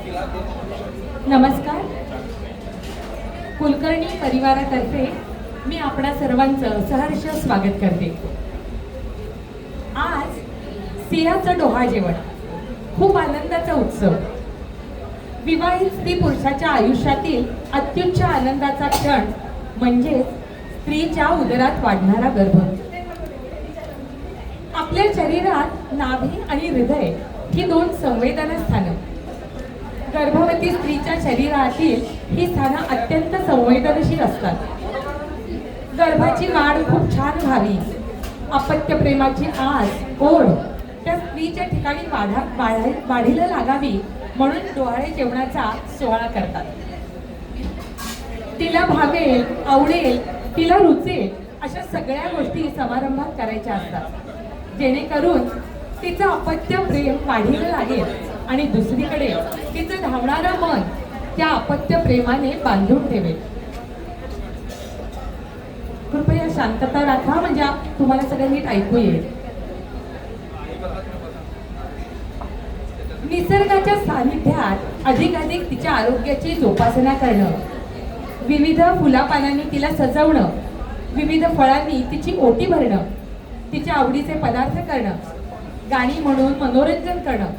नमस्कार. कुलकर्णी परिवारातर्फे मी आपणा सर्वांचं सहर्ष स्वागत करते. आज सिंहाचं डोहाळ जेवण, खूप आनंदाचा उत्सव. विवाहित स्त्री पुरुषाच्या आयुष्यातील अत्युच्च आनंदाचा क्षण म्हणजे स्त्रीच्या उदरात वाढणारा गर्भ. आपल्या शरीरात नाभी आणि हृदय ही दोन संवेदना स्थानं. गर्भवती स्त्रीच्या शरीरातील ही स्थानं अत्यंत संवेदनशील असतात. गर्भाची वाढ खूप छान व्हावी, अपत्य प्रेमाची आस ओढ त्या स्त्रीच्या ठिकाणी वाढीला लागावी म्हणून डोहाळे जेवणाचा सोहळा करतात. तिला भावेल, आवडेल, तिला रुचेल अशा सगळ्या गोष्टी समारंभात करायच्या असतात, जेणेकरून तिचं अपत्य प्रेम वाढीला लागेल आणि दुसरीकडे तिचं धावणारं मन त्या अपत्य प्रेमाने बांधून ठेवेल. कृपया शांतता राखा, म्हणजे तुम्हाला सगळं नीट ऐकू येईल. निसर्गाच्या सानिध्यात अधिकाधिक तिच्या आरोग्याची जोपासना करणं, विविध फुलापानांनी तिला सजवणं, विविध फळांनी तिची ओटी भरणं, तिच्या आवडीचे पदार्थ करणं, गाणी म्हणून मनोरंजन करणं,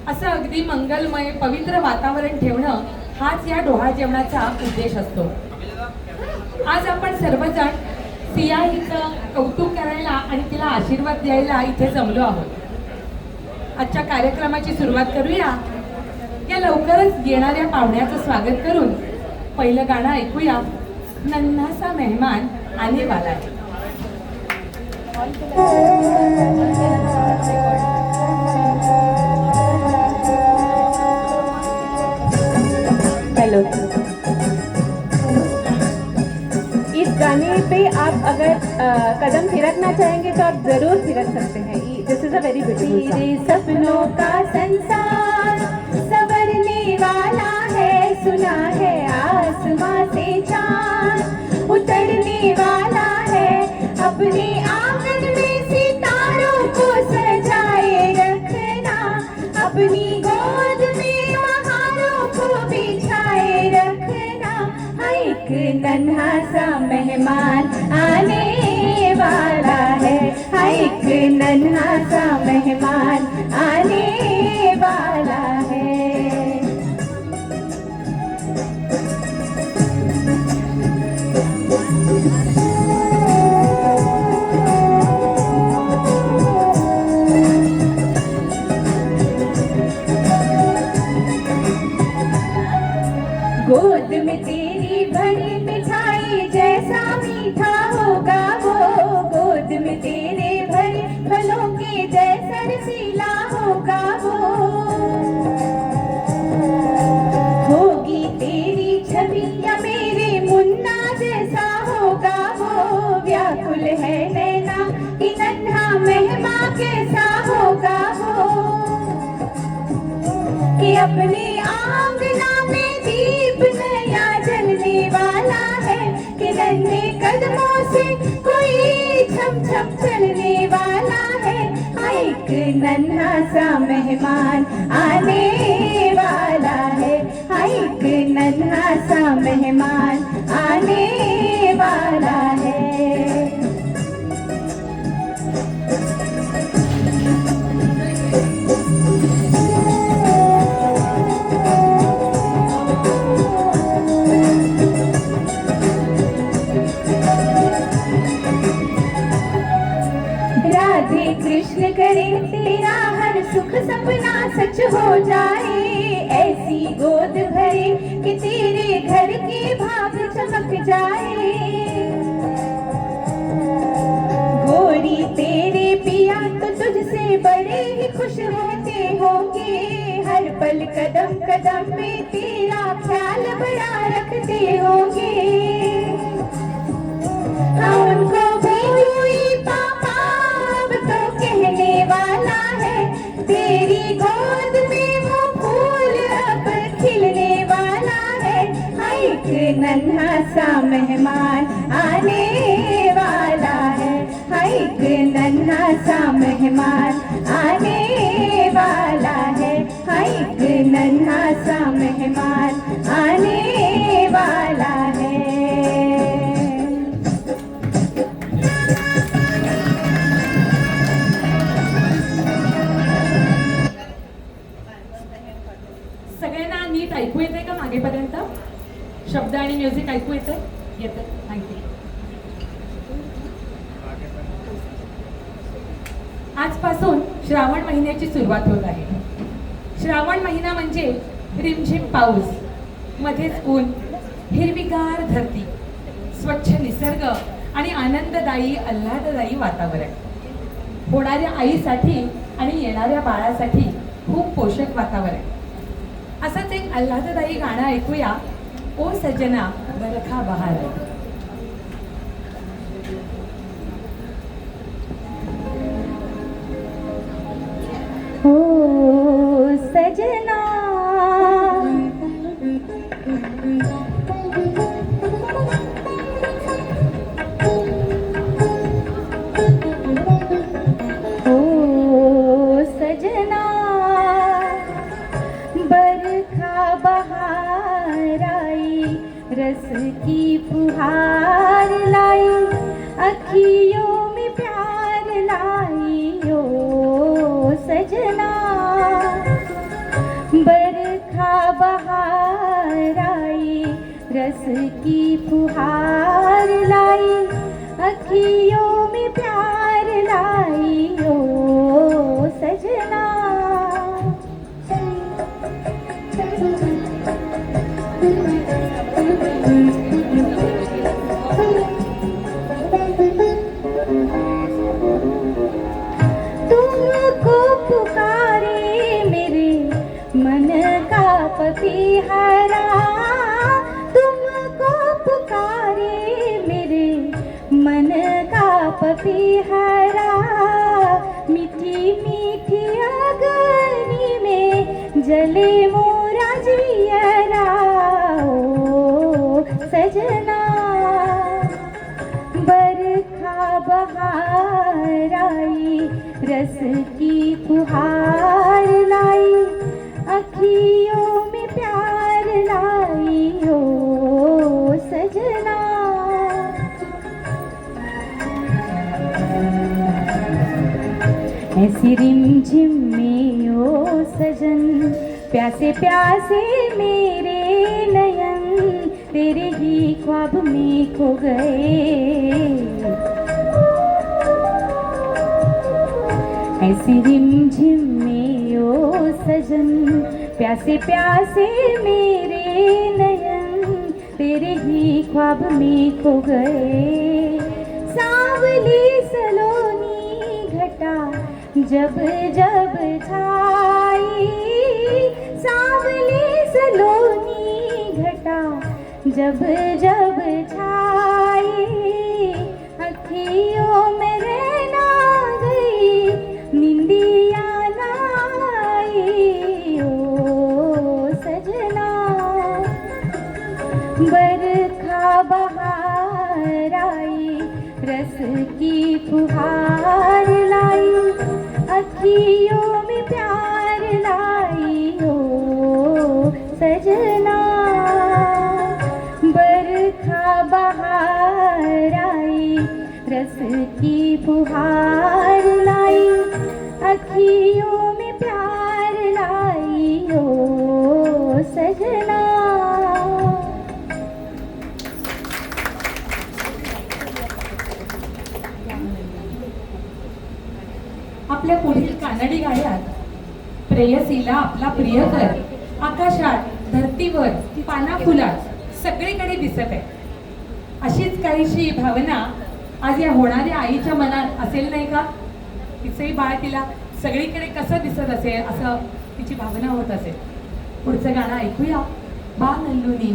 असं अगदी मंगलमय पवित्र वातावरण ठेवणं हाच या डोहाळ जेवणाचा उद्देश असतो. आज आपण सर्वजण सिया हिचं कौतुक करायला आणि तिला आशीर्वाद द्यायला इथे जमलो आहोत. आजच्या कार्यक्रमाची सुरुवात करूया. या लवकरच येणाऱ्या पाहुण्याचं स्वागत करून पहिलं गाणं ऐकूया. नन्हा सा मेहमान आने वाला है. हेलो. इस गाने पे आप अगर कदम थिरकना चाहेंगे तो आप जरूर थिरक सकते हैं. This is a very beautiful song. तेरे सपनों का संसार संवरने वाला है, सुना है आसमां से चांद उतरने वाला है, अपने आंगन में सितारों को सजाए रखना, अपनी गोद में बहारों को बिछाए रखना. एक नन्हा सा मेहमान आने वाला है, एक नन्हा सा मेहमान आने वाला है. गोद में तेरी भरी मिठाई जैसा मीठा होगा वो, गोद में तेरे भरे फलों के जैसा रसीला होगा वो. होगी तेरी छवि या मेरे मुन्ना जैसा होगा वो, व्याकुल है नैना कि नन्हा मेहमान कैसा होगा वो, कि अपने आंगना में दीप नया जलने वाला है, कि नन्हे कदमों से कोई छम छम चलने वाला है. एक नन्हा सा मेहमान आने वाला है, एक नन्हा सा मेहमान आने वाला है. राधे कृष्ण करे तेरा हर सुख सपना सच हो जाए, ऐसी गोद भरे कि तेरे घर के भाग चमक जाए. गोरी तेरे पिया तो तुझसे बड़े ही खुश रहते होंगे, हर पल कदम कदम में तेरा ख्याल बड़ा रखते होंगे. हाँ उनको भी हुई पापा अब तो कहने वाला है, तेरी गोद में वो फूल अब खिलने वाला है. एक नन्हा सा मेहमान आने वाला है, एक नन्हा सा मेहमान आने वाला है, एक नन्हा सा मेहमान आने वाला है। सगळ्यांना नीट ऐकू येतंय का मागेपर्यंत? शब्द आणि म्युझिक ऐकू येतंय? येतंय, थँक्यू. आजपासून श्रावण महिन्याची सुरुवात होत आहे. श्रावण महिना म्हणजे रिमझिम पाऊस, मध्येच ऊन, हिरवीगार धरती, स्वच्छ निसर्ग आणि आनंददायी आल्हाददायी वातावरण. होणाऱ्या आईसाठी आणि येणाऱ्या बाळासाठी खूप पोषक वातावरण. असंच एक आल्हाददायी गाणं ऐकूया. ओ सजना बरखा बहार. ओ सजना ओ सजना बरखा बहार आई, रस की फुहार लाई, अखियों में प्यार लाई ओ सजना। बरखा बहार आई, रस की फुहार लाई, अखियों में प्यार लाई ओ सजना। तुमको पुकारे मेरे मन का पपीहरा, तुमको पुकारे मेरे मन का पपीहरा, मीठी मीठी अग्नि में जले मोरा जियरा ओ सजना। बरखा बहार आई, रस की फुहार लाई, अखियों में प्यार लाई ओ सजना। ऐसी रिमझिम में ओ सजन, प्यासे प्यासे मेरे नयन, तेरे ही ख्वाब में खो गए। ऐसी रिमझिम में ओ सजन, प्यासे प्यासे मेरे नयन, तेरे ही ख्वाब में खो गए। सांवली सलोनी घटा जब जब छाई, सांवली सलोनी घटा जब जब छाई, अखियों में रहना गई, निंदिया लाई ओ सजना। बरखा बहार आई, रस की फुहार लाई, अखियों में प्यार लाई ओ सजना। बरखा बहार आई, रस की फुहार लाई, अखियों में प्यार लाई ओ सजना। आपल्या पुढील कानडी गाण्यात प्रेयसीला आपला प्रियकर आकाशात, धरतीवर, पाना फुलात सगळीकडे दिसत आहे. अशीच काहीशी भावना आज या होणाऱ्या आईच्या मनात असेल नाही का? तिचंही बाळ तिला सगळीकडे कसं दिसत असेल असं तिची भावना होत असेल. पुढचं गाणं ऐकूया. बा नल्लूनी.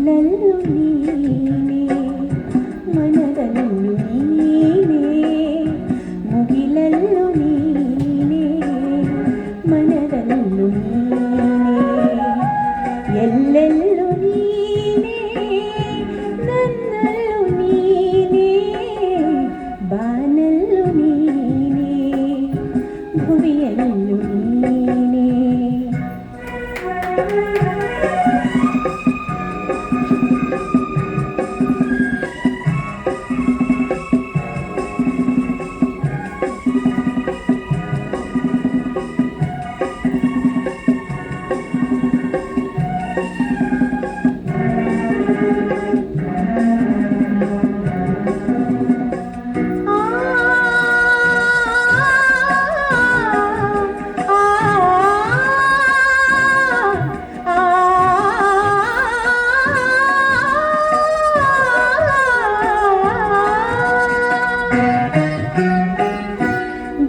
ಮುಗಿಲಲ್ಲೂ ನೀನೇ ಮನದಲ್ಲೂ ನೀನೇ ಮುಗಿಲಲ್ಲೂ ನೀನೇ ಮನದಲ್ಲೂ ನೀನೇ ಎಲ್ಲೆಲ್ಲೂ ನೀನೇ ನನ್ನಲ್ಲೂ ನೀನೇ ಬಾನಲ್ಲೂ ನೀನೇ ಭುವಿಯಲ್ಲೂ ನೀನೇ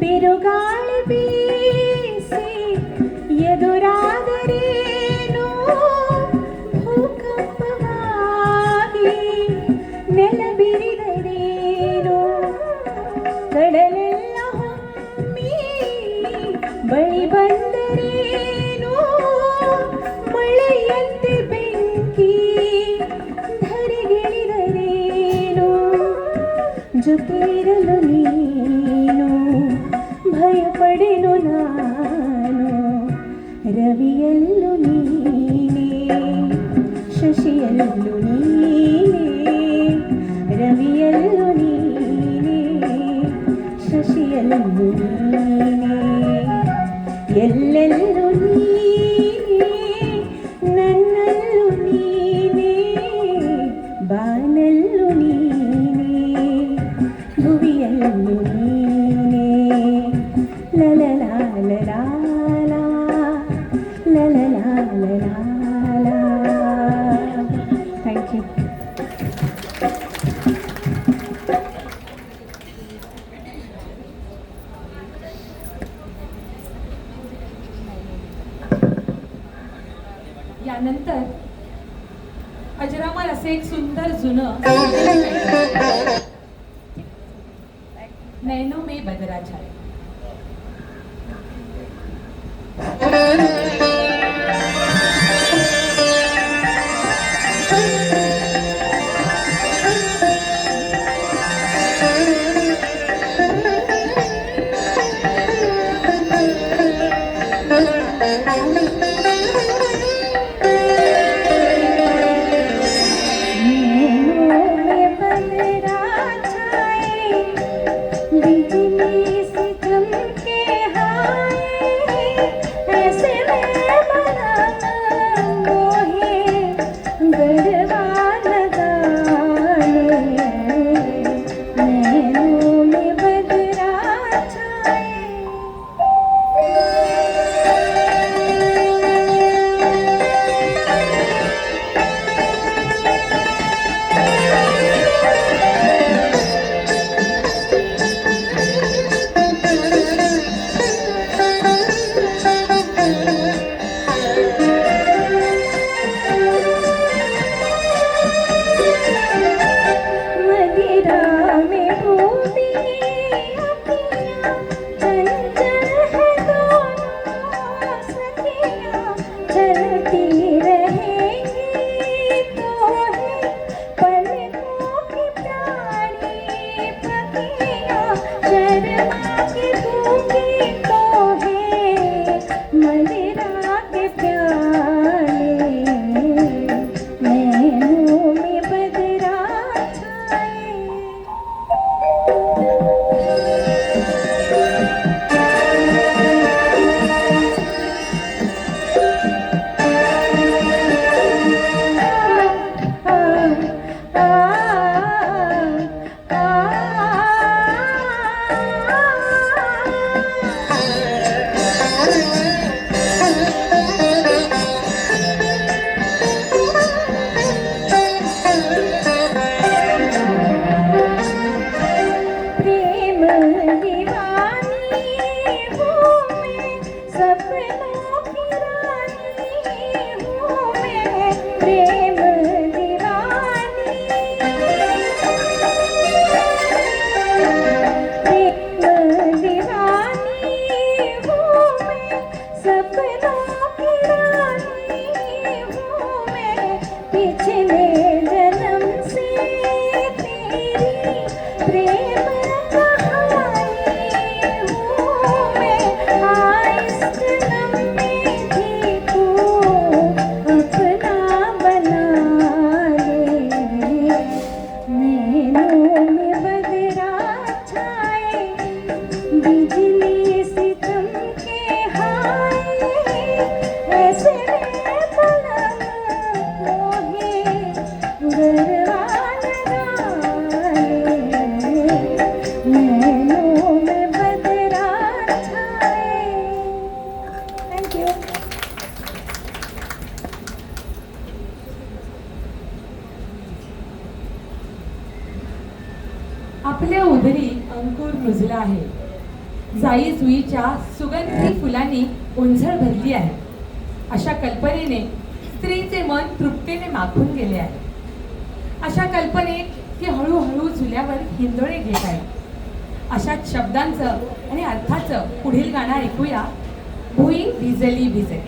ಬಿರುಗಾಳಿ ಬೀಸಿ ಎದುರಾದರೇನು ಭೂಕಂಪವಾಗಿ ನೆಲ ಬಿರಿದರೇನು ಕಡಲೆಲ್ಲ ಹೊಮ್ಮಿ ಬಳಿ ಬಂದರೇನು ಮಳೆಯಂತೆ ಬೆಂಕಿ ಧರೆಗಿಳಿದರೇನು ಜೊತೆಯಿರಲು ನೀನು ಭಯಪಡೆನು ನಾನು ರವಿಯಲ್ಲೂ ನೀನೇ ಶಶಿಯಲ್ಲೂ ನೀನೇ ರವಿಯಲ್ಲೂ ನೀನೇ ಶಶಿಯಲ್ಲೂ ನೀನೇ ಎಲ್ಲೆಲ್ಲೂ ನೀನೇ ನನ್ನಲ್ಲೂ ನೀನೇ ಬಾನಲ್ಲೂ ನೀನೇ ಭುವಿಯಲ್ಲೂ ನೀನೇ ಲಲಲಾ ಲಲಾ ಲಲಲಾ ಲಲಾ ಥ್ಯಾಂಕ್ ಯು यानंतर अजरामर असे एक सुंदर जुनं नैनो में बदरा छाए. नैनों में बदरा छाए, बिजली सी चमके हाय, ऐसे में पलक मोहे गरबा लगाए, नैनों में बदरा छाए। Thank you. आपल्या उदरी अंकुर रुजला आहे, जाई जुईच्या सुगंधी फुलांनी ओंझळ भरली आहे. अशा कल्पनेने स्त्रीचे मन तृप्तीने माखून गेले आहे. अशा कल्पनेत ती हळूहळू झुल्यावर हिंदोळे घेत आहे. अशाच शब्दांचं आणि अर्थाचं पुढील गाणं ऐकूया. भुई भिजली भिजली.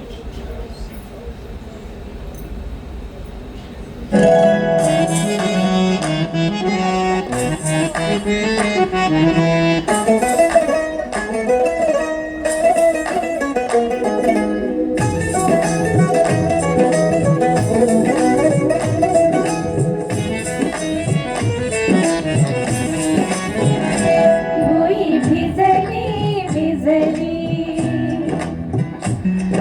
भुई भिजली भिजली,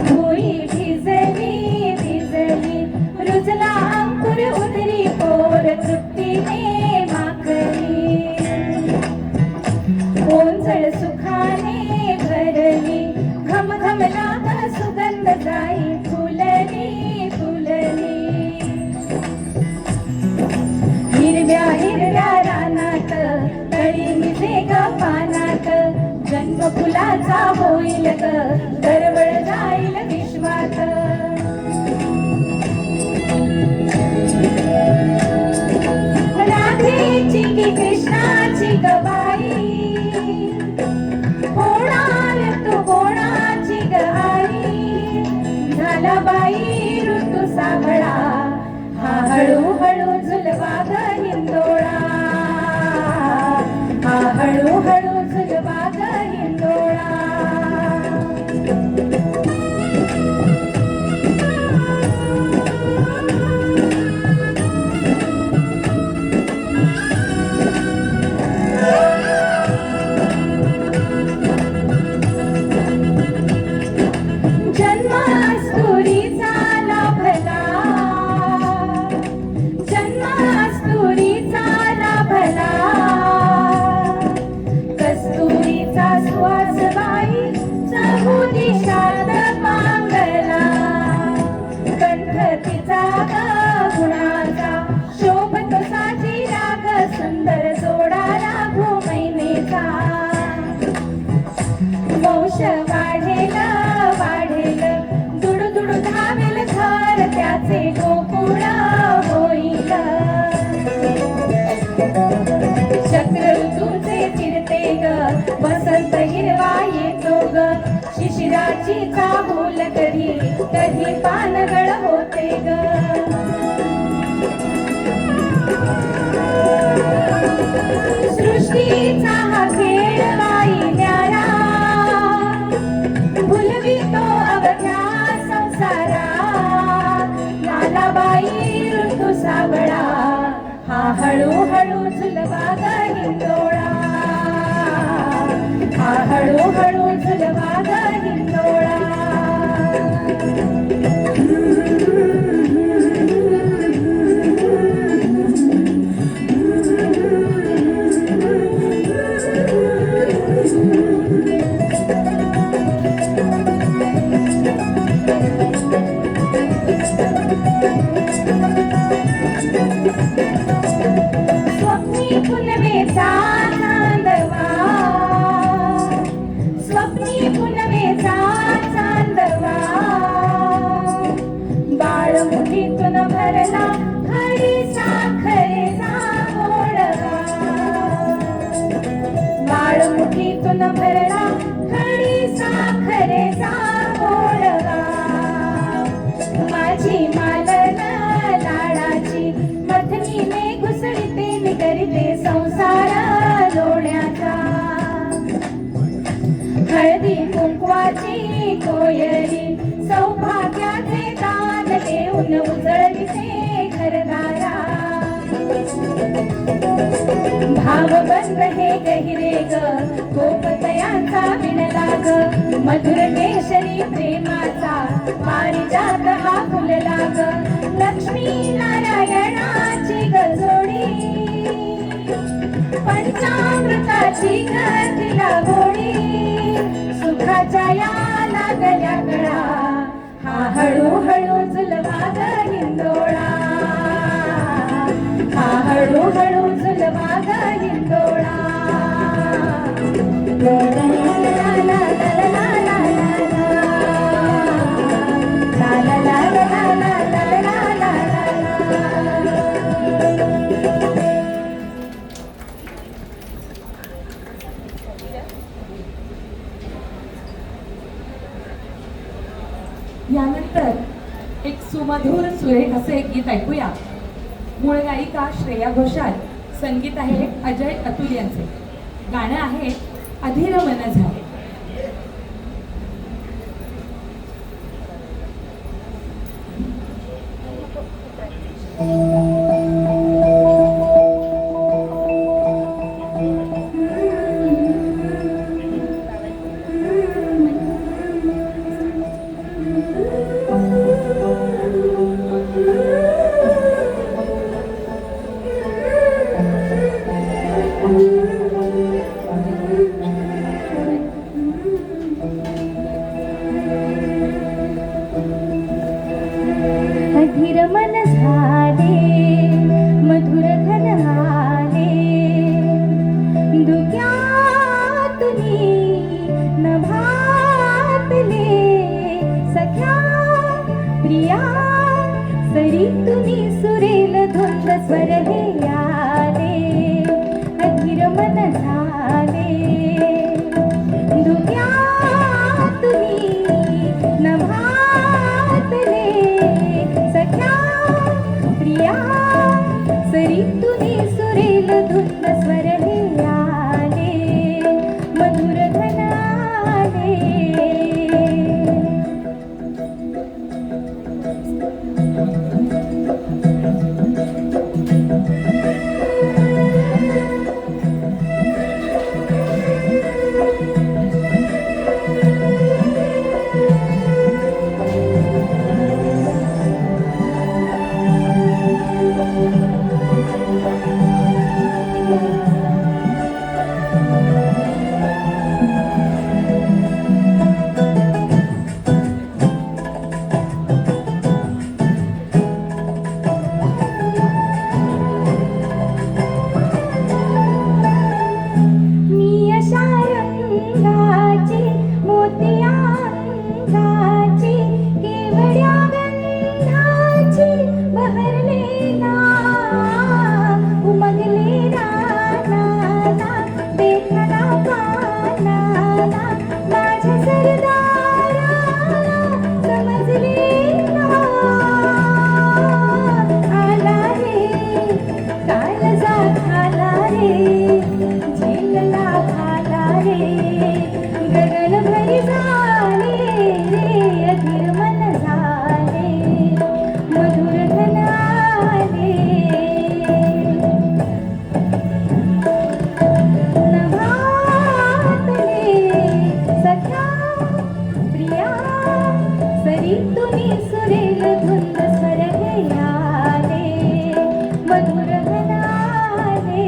भुई भिजली भिजली, रुजला अंकुर उदरी पोर तृप्तीने माखली, ओंजळ सुखाने भरली, घम घम लाग सुगंध जाई फुलली फुलली. हिरव्या हिरव्या रानात तळी मिजे ग पानात, जन्म फुलाचा होईल ग दरवळ जाईल विश्वात. राधेची की कृष्णाची गबाई, होणार तू कोणाची ग आई, झाला बाई ऋतू सावळा, हा हळूहळू झुलवा ग हिंदोळा, हा हळूहळू झुलवा ग हिंदोळा. जन्मास्तुरीचा लाभला, जन्मास्तुरीचा लाभला, कस्तुरीचा सुवास बाई चहू दिशात पांगला, कंठ तिचा ग गुणाचा शोभतो साची राग, सुंदर जोडा राघू मैनेचा. वंश वाढेल वाढेल, दुडदुड धावेल घर त्याचे गोकुळ होईल. चक्र ऋतूचे फिरते ग, वसंत हिरवा येतो ग, शिशिराची चाहूल कधी कधी पानगळ होते ग. सृष्टीचा हा खेळ बाई न्यारा, भुलवितो अवघ्या संसारा, लाला बाई ऋतू सावळा, हा हळूहळू झुलवा ग हिंदोळा, हा हळूहळू झुलवा ग हिंदोळा. स्वप्नी पुनवेचा चांदवा, स्वप्नी पुनवेचा चांदवा, बाळ मुठीतून भरला खडी साखरेचा गोडवा, बाळ मुठीतून भरला खडी साखरेचा गोडवा. माझी मालन लाडाची मथनीने घुसळीते मी करीते संसार लोण्याचा, हळदी कुंकवाची कोयरी सौभाग्याचे दान देऊन उजळविते घरदारा. भाव बंद हे गहिरे ग गोपतयांचा विणला ग मधुर केशरी प्रेमाचा पारिजात हा फुलला ग लक्ष्मी नारायणाची गजोडी पंचामृताची तिला गोडी सुखाच्या या लागल्या कळा हा हळूहळू जुलवा ग हिंदोळा हा हळूहळू जुलवा ग हिंदोळा ला ला ला ला ला ला ला ला ला ला यानंतर एक सुमधुर सुरेख असे एक गीत ऐकूया. मूळ गायिका श्रेया घोषाल, संगीत आहे अजय अतुल यांचे. गाणं आहे अधीर मन झाले. अधीर मन झाले मधुर घन आले दुग्यातुनी नभातले सख्या प्रिया सरीतुनी सुरेल धुंद स्वर हे आले अधीर मन झाले दुग्यातुनी नभातले सख्या प्रिया सरीतुनी सुरेल धुंद स्वर हे आले मधुर घन आले मी अशा रंगाची मोतियांगाची केवड्या गंधाची बहरले ना उमगले रानाला देखना पानाला माझ्या सरदाराला समजले ना आला रे काळजा झाला रे झेलला खाला रे गगन भरी झाले रे अधीर मन झाले मधुर घन आले नभातले सख्या प्रिया सरीतुनी सुरेल धुंद स्वर हे आले मधुर घन आले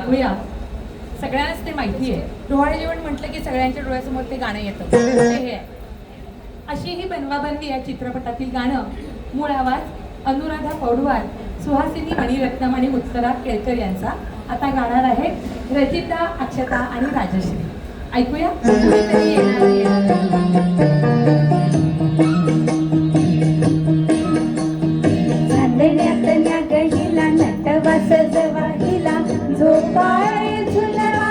ऐकूया. सगळ्यांनाच ते माहिती आहे. डोहाळे जेवण म्हटलं की सगळ्यांच्या डोळ्यासमोर ते गाणं येतं. ते हे आहे. अशी ही बनवाबनवी या चित्रपटातील गाणं. मूळ आवाज अनुराधा पौडवाल, सुहासिनी मणिरत्नम आणि उत्तरा केळकर यांचा. आता गाणार आहे रचिता, अक्षता आणि राजश्री. ऐकूया. कुणीतरी येणार येणार. चांदण्यातल्या गहिला नटवा सजवा हिला झोपाळे झुलवा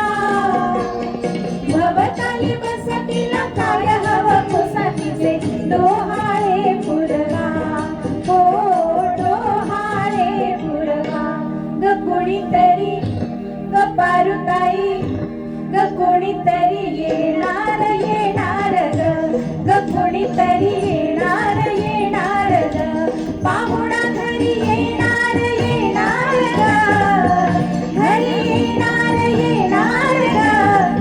भवताली बसतीला काय हवं पुसातीचे डोहाळे पुरवा हो डोहाळे पुरवा ग कुणीतरी ग पारुताई ग कुणीतरी येणार येणार ग कुणीतरी येणार येणार पाहुणा घरी येणार येणार घरी येणार येणार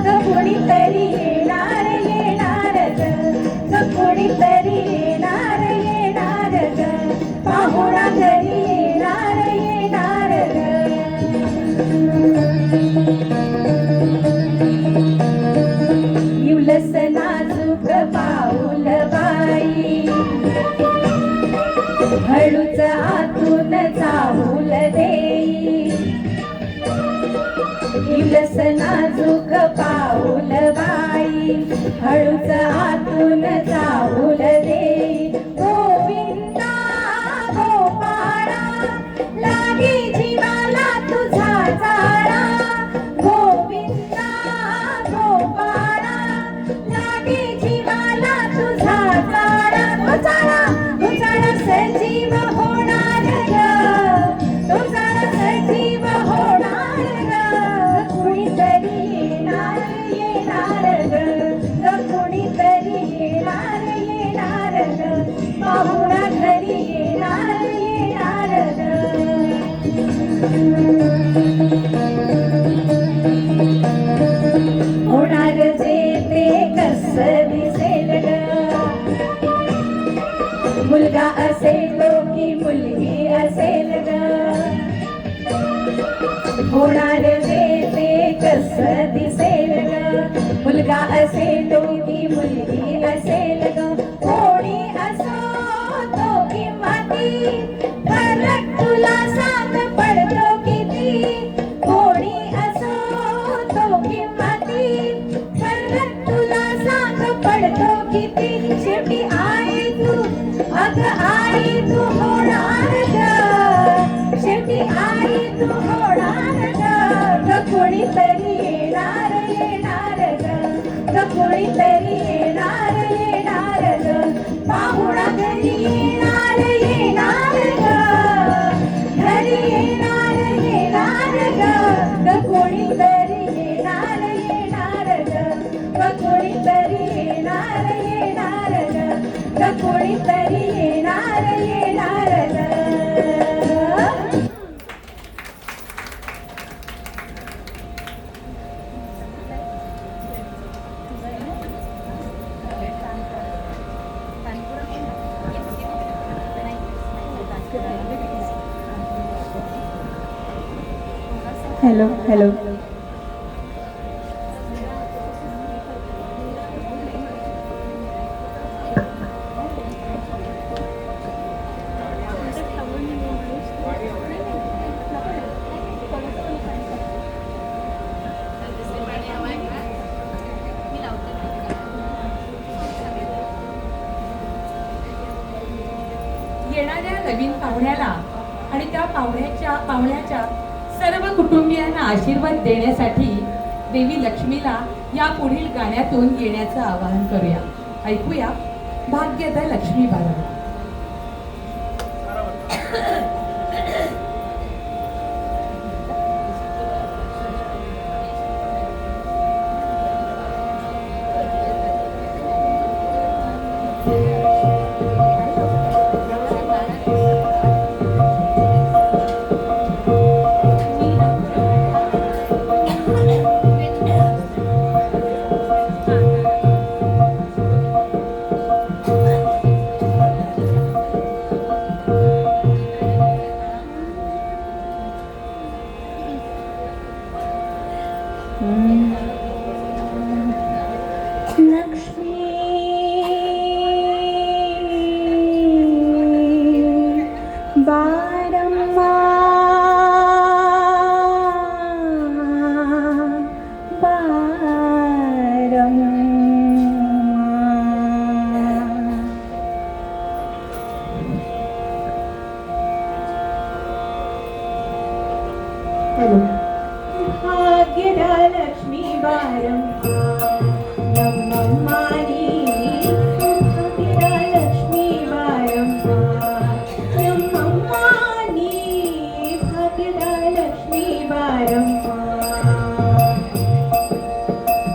ग कुणीतरी येणार येणार ग कुणीतरी येणार येणार पाहुणा घरी येणार येणार युलस नाजूक पाऊल बाई हळूच आतून चाहूल देई युलस नाजूक पाऊल बाई हळूच आतून चाहूल देई गोविंदा गोपाळा लागे जीवाला तुझा जाळा गोविंदा गोपाळा लागे जीवाला तुझा जाळा तुझा सजीव होणार ग तुझा सजीव होणार ग कुणीतरी येणार येणार ग कुणीतरी येणार येणार ग पाहुणा घरी येणार येणार होणार जे ते कस दिसेल ग मुलगा असेल की मुलगी असेल ग होणार जे ते कस दिसेल ग मुलगा असेल की मुलगी असेल ग कोणी असो तो किंवा ती फरक तुला सांग पडतो किती कोणी असो तो किंवा ती फरक तुला सांग पडतो किती शेवटी आई तू अग आई तू होणार ग शेवटी आई तू होणार ग कोणीतरी येणार येणार ग कोणीतरी येणार येणार ग पाहुणा घरी येणार येणार ग घरी येणार येणार ग कोणीतरी येणार येणार ग कोणीतरी येणार येणार ग कोणीतरी येणार येणार हेलो हेलो येणाऱ्या नवीन पाहुण्याला आणि त्या पाहुण्याच्या सर्व कुटुंबियांना आशीर्वाद देण्यासाठी देवी लक्ष्मीला या पुढील गाण्यातून येण्याचं आवाहन करूया. ऐकूया. भाग्यदा लक्ष्मी बाळा. लक्ष्मी बारम्मा भाग्यदा लक्ष्मी बारम्मा नम्मम्मानी भाग्यदा लक्ष्मी बारम्मा नम्मम्मानी भाग्यदा लक्ष्मी बारम्मा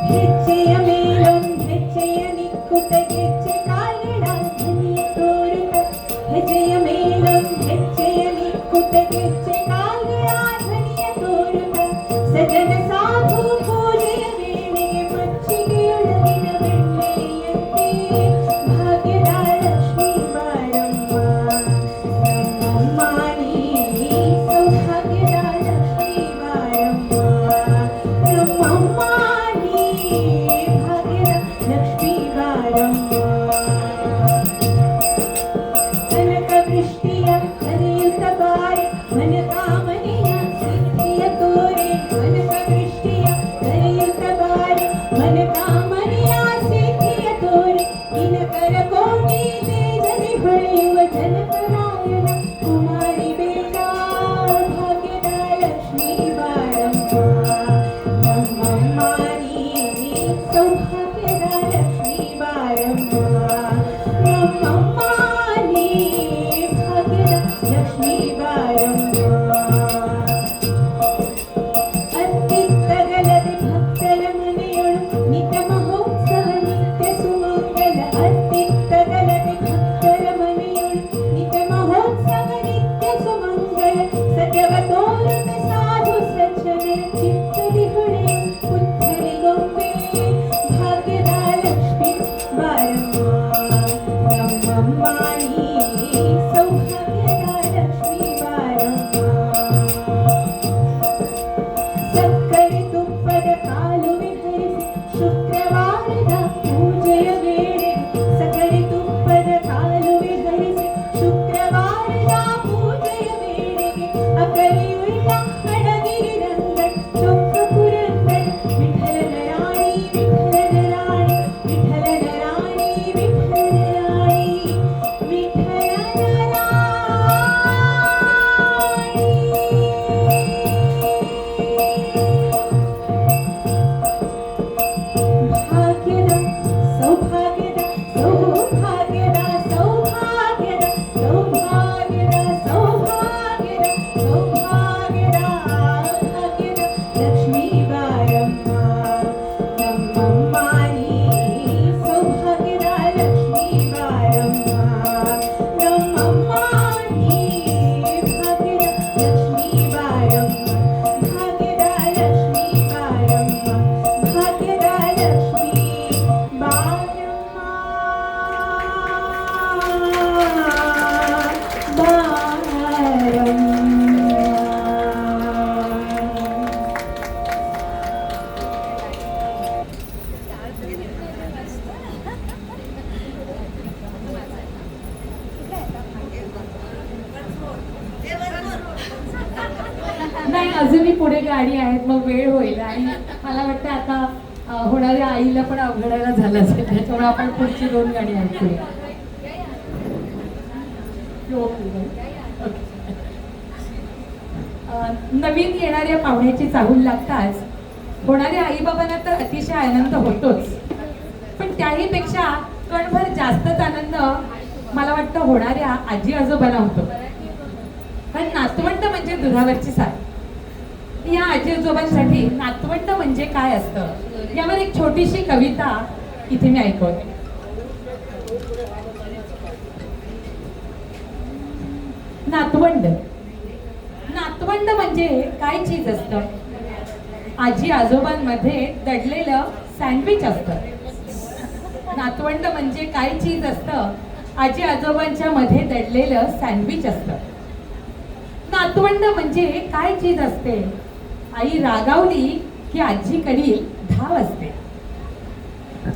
ಹೆಜ್ಜೆಯ ಮೇಲೊಂದು ಹೆಜ್ಜೆಯ ನಿಕ್ಕುತ್ತ ಗೆಜ್ಜೆ ಕಾಲಿಡ ಧ್ವನಿಯ ತೋರುತ್ತ ಹೆಜ್ಜೆಯ ಮೇಲೊಂದು ಹೆಜ್ಜೆಯ ನಿಕ್ಕುತ್ತ ಗೆಜ್ಜೆ ಕಾಲಿಡ ಧ್ವನಿಯ ತೋರುತ್ತ ಸಜನ ಸಾಧು ಪೂಜೆಯ ವೇಳೆಗೆ ಮಚ್ಚಿಗೆಯೊಳಗಿನ ಬೆಣ್ಣೆಯಂತೆ ಭಾಗ್ಯದ ಲಕ್ಷ್ಮೀ ಬಾರಮ್ಮ ನಮ್ಮಮ್ಮಾನಿ ಸೌಭಾಗ್ಯದ ಲಕ್ಷ್ಮೀ ಬಾರಮ್ಮ ನಮ್ಮಮ್ಮಾನಿ ಭಾಗ್ಯದ ಲಕ್ಷ್ಮೀ ಬಾರಮ್ಮ ಕನಕ ವೃಷ್ಟಿಯ ಹರಿಯುತ್ತ ಬಾರಿ ಮನ ಕಾಮನೆಯ ಸಿದ್ಧಿಯ ತೋರೆ ಕನಕ ವೃಷ್ಟಿಯ ಹರಿಯುತ್ತ ಬಾರಿ ಮನ ಕಾಮನೆಯ ಸಿದ್ಧಿಯ ತೋರೆ ದಿನಕರ ಕೋಟಿ ತೇಜದಿ ಹೊಳೆಯುವ ಜನಕರಾಯಣ ಕುಮಾರಿ ಬೇಡ ಭಾಗ್ಯದ ಲಕ್ಷ್ಮೀ ಬಾರಮ್ಮ ನಮ್ಮಮ್ಮಾನಿ ಸೌಭಾಗ್ಯದ ಲಕ್ಷ್ಮೀ ಬಾರಮ್ಮ ನಮ್ಮಮ್ಮಾನಿ ಭಾಗ್ಯದ ಲಕ್ಷ್ಮೀ ಬಾರಮ್ಮ ಅತ್ತಿತ್ತಗಲದೆ ಭಕ್ತರ ಮನೆಯೊಳು ನಿತ್ಯ ಮಹೋತ್ಸವ ನಿತ್ಯ ಸುಮಂಗಲ ಅತ್ತಿತ್ತಗಲದೆ ಭಕ್ತರ ಮನೆಯೊಳು ನಿತ್ಯ ಮಹೋತ್ಸವ ನಿತ್ಯ ಸುಮಂಗಲ ಸತ್ಯವ ತೋರುತ್ತ ಸಾಧು ಸಜ್ಜನರ ಚಿತ್ತದಿ ಹೊಳೆಯು ಪುತ್ಥಳಿಗೊಂಬೆ ಭಾಗ್ಯದ ಲಕ್ಷ್ಮೀ ಬಾರಮ್ಮ ನಮ್ಮಮ್ಮಾನಿ ಸೌಭಾಗ್ಯದ ಲಕ್ಷ್ಮೀ ಬಾರಮ್ಮ ಸಕ್ಕರೆ ತುಪ್ಪದ ಕಾಲುವೆ ಹರಿಸಿ ಶುಕ್ರವಾರದ ಪೂಜೆಯ ವೇಳೆಗೆ ಸಕ್ಕರೆ ತುಪ್ಪದ ಕಾಲುವೆ ಹರಿಸಿ ಶುಕ್ರವಾರದ ಪೂಜೆಯ ವೇಳೆಗೆ ಅಕರೆಯುಳ್ಳ ಅಡಗಿರಿ ರಂಗಡ್ ಚೊಕ್ಕ ಪುರಂದರ್ ವಿಠಲನ ರಾಣಿ ವಿಠಲನ ರಾಣಿ ವಿಠಲನ ರಾಣಿ ವಿಠಲನ ರಾಣಿ ವಿಠಲನ ಭಾಗ್ಯದ ಸೌಭಾಗ್ಯದ ಸೌಭಾಗ್ಯದ ಸೌಭಾಗ್ಯದ ಸೌಭಾಗ್ಯದ ಸೌಭಾಗ್ಯದ ಸೌಭಾಗ್ಯದ ಭಾಗ್ಯದ ಲಕ್ಷ್ಮೀ ಬಾರಮ್ಮ ನಮ್ಮಮ್ಮಾನಿ ಸೌಭಾಗ್ಯದ ಲಕ್ಷ್ಮೀ ಬಾರಮ್ಮ ನಮ್ಮಮ್ಮಾನಿ ಭಾಗ್ಯದ ಲಕ್ಷ್ಮೀ ಬಾರಮ್ಮ ಭಾಗ್ಯದ ಲಕ್ಷ್ಮೀ ಬಾರಮ್ಮ ಭಾಗ್ಯದ ಲಕ್ಷ್ಮೀ नाही, अजूनही पुढे गाडी आहेत, मग वेळ होईल आणि मला वाटतं आता होणाऱ्या आईला पण अवघडायला झालं असेल, त्याच्यामुळे आपण पुढची 2 गाणी ऐकूया. नवीन येणाऱ्या पाहुण्याची चाहूल लागताच होणाऱ्या आईबाबांना तर अतिशय आनंद होतोच, पण त्याही पेक्षा कणभर जास्तच आनंद मला वाटतं होणाऱ्या आजी आजोबांना होतो. कारण नातवंड म्हणजे दुधावरची साय. या आजी आजोबांसाठी नातवंड म्हणजे काय असतं यावर एक छोटीशी कविता इथे मी ऐकवते. नातवंड नातवंड म्हणजे काय चीज असतं? आजी आजोबांमध्ये दडलेलं सँडविच असतं. नातवंड म्हणजे काय चीज असतं? आजी आजोबांच्या मध्ये दडलेलं सँडविच असतं. नातवंड म्हणजे काय चीज असते? आई रागावली की आजीकडील धाव असते.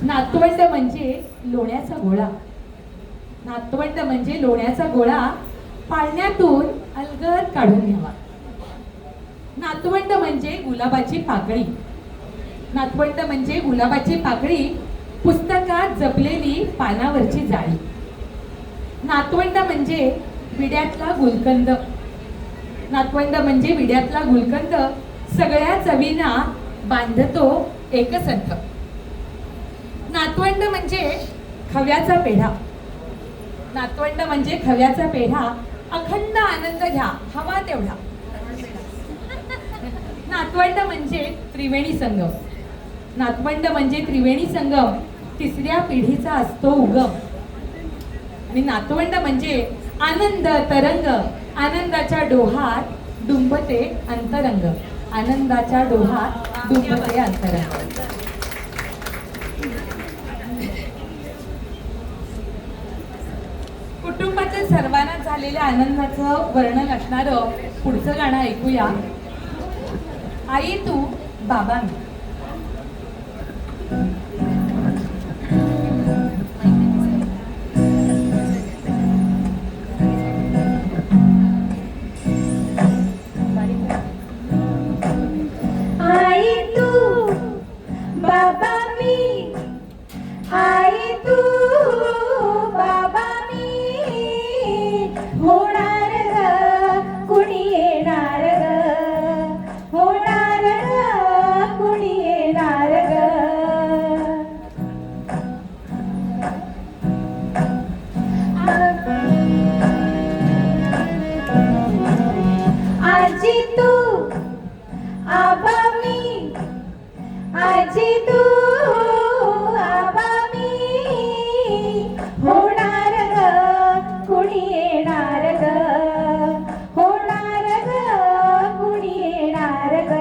नातवंड म्हणजे लोण्याचा गोळा. नातवंड म्हणजे लोण्याचा गोळा पाळण्यातून अलगद काढून घ्यावा. नातवंड म्हणजे गुलाबाची पाकळी. नातवंड म्हणजे गुलाबाची पाकळी, पुस्तकात जपलेली पानावरची जाळी. नातवंड म्हणजे विड्यातला गुलकंद. नातवंड म्हणजे विड्यातला गुलकंद, सगळ्या चवींना बांधतो एकसंध. नातवंड म्हणजे खव्याचा पेढा. नातवंड म्हणजे खव्याचा पेढा, अखंड आनंद घ्या हवा तेवढा. नातवंड म्हणजे त्रिवेणी संगम. नातवंड म्हणजे त्रिवेणी संगम, तिसऱ्या पिढीचा असतो उगम. आणि नातवंड म्हणजे आनंद तरंग, आनंदाच्या डोहात डुंबते अंतरंग. आनंदाच्या डोहात डुंबते अंतरंग. कुटुंबातील सर्वांना झालेल्या आनंदाचं वर्णन असणारं पुढचं गाणं ऐकूया. आई तू बाबा मी. आई तू बाबा मी, आई तू बाबा मी, होणार ग कुणी येणार ग, होणार ग कुणी येणार ग. आजी तू आबा मी, आजी तू आबा मी, होणार ग कुणी येणार ग, होणार ग कुणी येणार ग.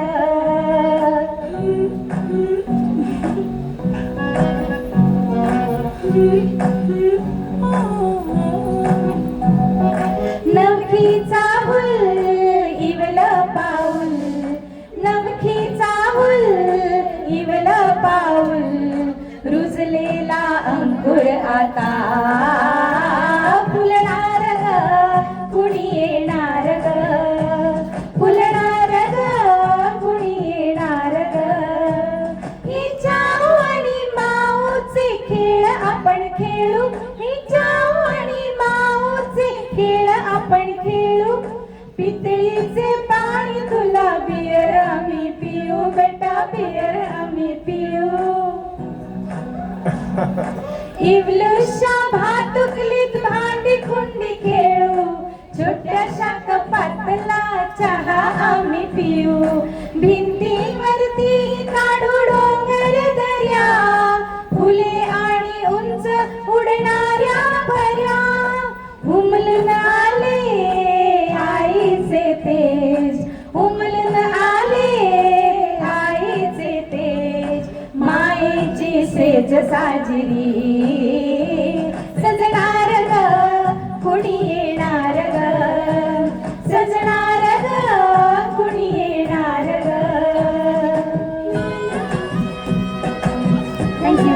नवखीचा हुल इवल पाऊल, नवखीचा हुल इवल पाऊल, रुजलेला अंकुर आता फुलणार ग कुणी येणार ग, फुलणार ग कुणी येणार ग. ही जाऊ आणि माऊचे खेळ आपण खेळू, ही जाऊ आणि माऊचे खेळ आपण खेळू, पितळीचे पाणी तुला बियर आम्ही पिऊ, बेटा बियर आम्ही पिऊ. इवलुशा भातुकलीत भांडी कुंडी खेळू, छोट्याशा कपातला चहा आम्ही पिऊ, भिंतीवरती काढू डोंगर दर्या, फुले आणि उंच उडणाऱ्या पऱ्या, उमलून आले आईचे तेज, उमलून आले आईचे तेज, मायेची सेज साजरी सजणार ग कुणी येणार ग, सजणार ग कुणी येणार ग. थँक्यू.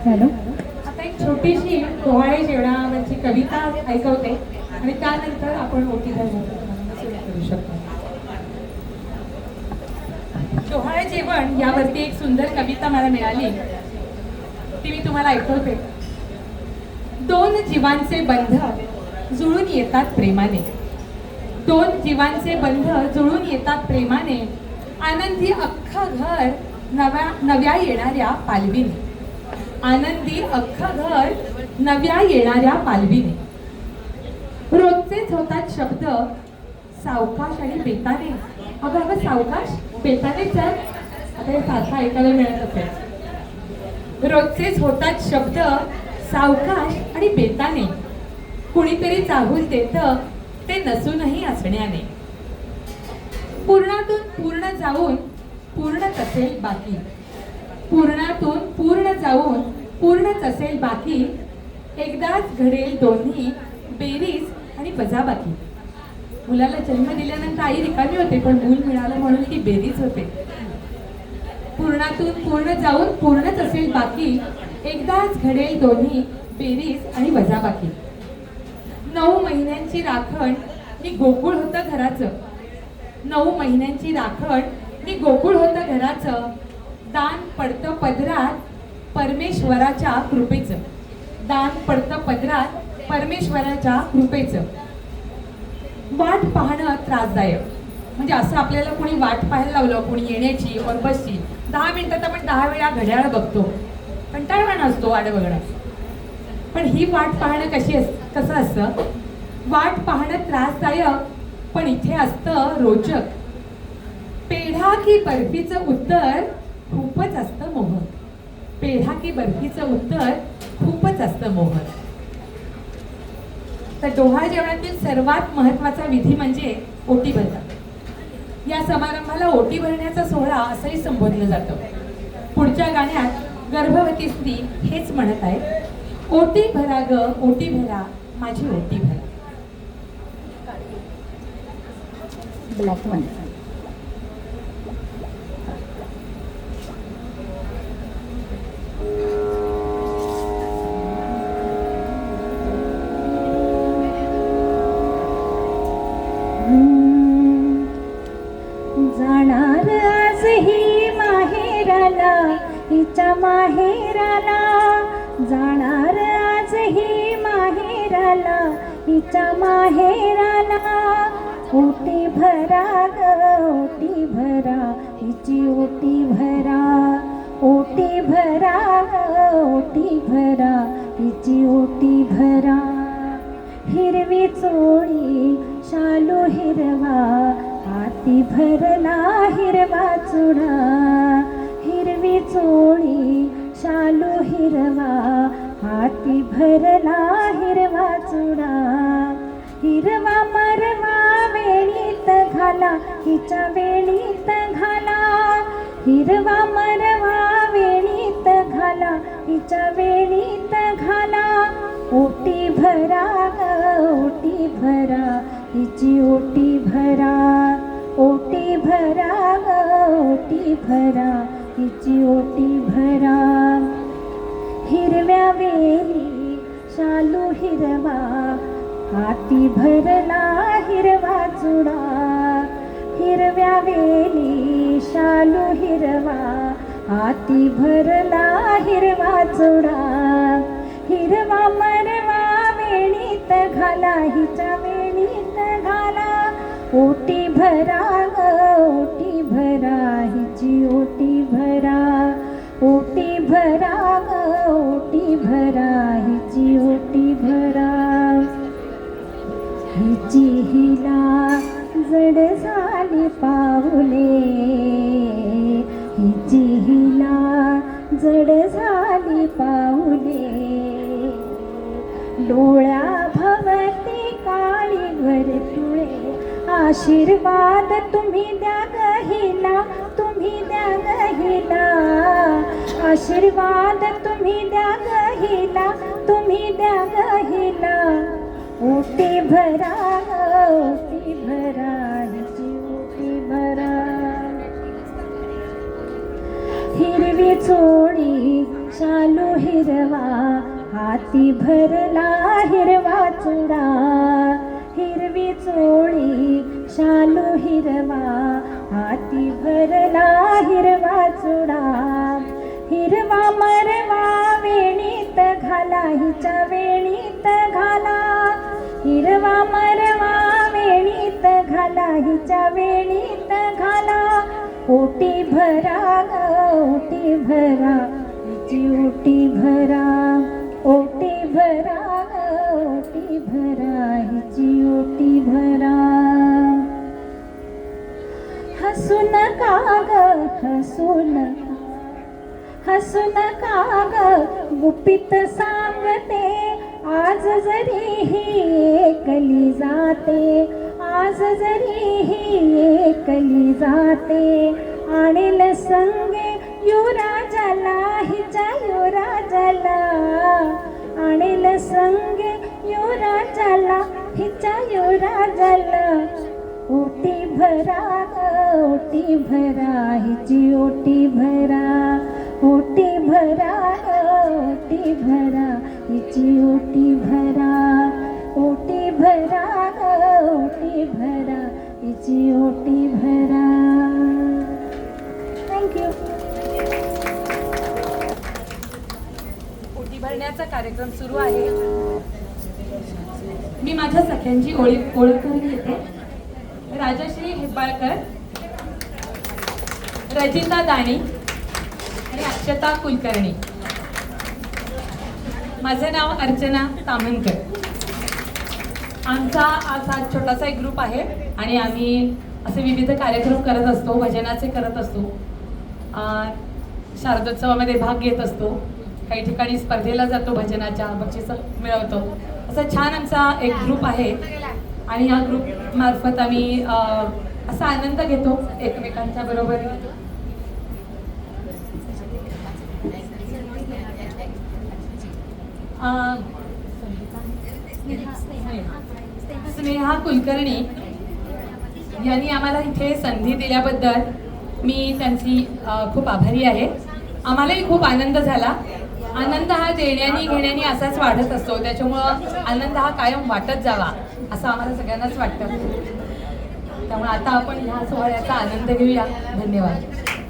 हॅलो. आता एक छोटीशी डोहाळे जेवणावरची कविता ऐकवते आणि त्यानंतर आपण ओटीला सुरू करू शकतो. डोहाळे जेवण यावरती एक सुंदर कविता मला मिळाली, ती मी तुम्हाला ऐकवते. दोन जीवांचे बंध जुळून येतात प्रेमाने, दोन जीवांचे बंध जुळून येतात प्रेमाने, आनंदी अख्खं घर नव्या येणाऱ्या पालवीने, आनंदी अख्खं घर नव्या येणाऱ्या पालवीने. रोजचेच होतात शब्द सावकाश आणि बेताने. अगं सावकाश बेताने चल, आता हे सारखं ऐकायला मिळत असेल. रोजचेच होतात शब्द सावकाश आणि बेताने, कुणीतरी चाहूल देतं ते नसूनही असण्याने. पूर्णातून पूर्ण जाऊन पूर्णच असेल बाकी, पूर्णातून पूर्ण जाऊन पूर्णच असेल बाकी. एकदाच घडेल दोन्ही बेरीज आणि वजाबाकी. मुलाला जन्म दिल्यानंतर आई रिकामी होते, पण मूल मिळालं म्हणून ती बेरीज होते. पूर्णातून पूर्ण जाऊन पूर्णच असेल बाकी, एकदाच घडेल दोन्ही बेरीज आणि वजाबाकी. 9 महिन्यांची राखण ही गोकुळ होतं घराचं. 9 महिन्यांची राखण ही गोकुळ होतं घराचं. दान पडतं पदरात परमेश्वराच्या कृपेचं. दान पडतं पदरात परमेश्वराच्या कृपेचं. वाट पाहणं त्रासदायक. म्हणजे असं आपल्याला कोणी वाट पाहायला लावलं, कोणी येण्याची और बसची, 10 मिनिटात आपण 10 वेळा घड्याळ बघतो, कंटाळवाणा असतो वाट बघणं. पण ही वाट पाहणं कसं असतं? वाट पाहणं त्रासदायक, पण इथे असतं रोचक. पेढा की बर्फीचं उत्तर खूपच असतं मोहक. पेढा की बर्फीचं उत्तर खूपच असतं मोहक. तर डोहाळ जेवणातील सर्वात महत्त्वाचा विधी म्हणजे ओटी भरणं. या समारंभाला ओटी भरण्याचा सोहळा असंही संबोधलं जातं. पुढच्या गाण्यात गर्भवती स्त्री हेच म्हणत आहे, ओटी भरा ग ओटी भरा, माझी ओटी भरा. Black one. जाणार आज ही माहेराला, हिच्या माहेराला. जाणार आज ही माहेराला, हिच्या माहेराला. ओटी भरा ग ओटी भरा, हिची ओटी भरा. ओटी भरा ग ओटी भरा, हिची ओटी भरा. हिरवी चोळी शालू हिरवा, हाती भरला हिरवा चुडा. हिरवी चोळी शालू हिरवा, हाती भरला हिरवा चुडा. हिरवा मरवा वेणीत घाला, हिच्या वेणीत घाला. हिरवा मरवा वेणीत घाला, हिच्या वेणीत घाला. ओटी भरा ओटी भरा, हिची ओटी भरा. ओटी भरा ओटी भरा, हिची ओटी भरा. हिरव्या वेली शालू हिरवा, हाती भरला हिरवा चुडा. हिरव्या वेली शालू हिरवा, हाती भरला हिरवा चुडा. हिरवा मरवा वेणीत घाला, हिच्या वेणीत घाला. ओटी भरा ओटी भरा, हिची ओटी भरा. ओटी भरा ओटी भरा, हिची ओटी भरा. हिची हिला जड झाली पाऊले, हिची हिला जड झाली पाऊले. डोळ्या भवती काळी वर्तुळे, आशीर्वाद तुम्ही द्या ग हिला, तुम्ही द्या ग हिला. आशीर्वाद तुम्ही द्या ग हिला, तुम्ही द्या ग हिला. ओटी भरा ओटी भरा, हिची ओटी भरा. हिरवी चोळी शालू हिरवा, हाती भरला हिरवा चुडा. हिरवी चोळी शालू हिरवा, हाती भरला हिरवा चुडा. हिरवा मरवा वेणीत घाला, हिच्या वेणीत घाला. हिरवा मरवा वेणीत घाला, हिच्या वेणीत घाला. ओटी भरा ओटी भरा, हिची ओटी भरा. ओटी भरा ओटी भरा, हिची ओटी भरा. हसू नका ग हसू नका, हसू नका ग गुपित सांगते. आज जरी ही एकली जाते, आज जरी ही एकली जाते. आणेल संगे युवराजाला, हिच्या युवराजाला. आणेल संगे युवराजाला, हिच्या एवढा झाला ओटी भरा हिची ओटी भरा हिची ओटी भरा ओटी भरा हिची ओटी भरा. थँक्यू. ओटी भरण्याचा कार्यक्रम सुरू आहे. मी माझ्या सख्यांची ओळख करून घेते. राजश्री हेब्बाळकर, रजिता दाणी आणि अक्षता कुलकर्णी. माझं नाव अर्चना तामणकर. आमचा असा छोटासा एक ग्रुप आहे आणि आम्ही असे विविध कार्यक्रम करत असतो, भजनाचे करत असतो, शारदोत्सवामध्ये भाग घेत असतो, काही ठिकाणी स्पर्धेला जातो, भजनाच्या बक्षीस मिळवतो. असा छान आमचा एक ग्रुप आहे आणि या ग्रुप मार्फत आम्ही असा आनंद घेतो एकमेकांच्या बरोबर. स्नेहा कुलकर्णी यांनी आम्हाला इथे संधी दिल्याबद्दल मी त्यांची खूप आभारी आहे. आम्हालाही खूप आनंद झाला. आनंद हा देण्यानी घेण्यानी असाच वाढत असतो, त्याच्यामुळं आनंद हा कायम वाटत जावा असं आम्हाला सगळ्यांनाच वाटतं. त्यामुळे आता आपण ह्या सोहळ्याचा आनंद घेऊया. धन्यवाद.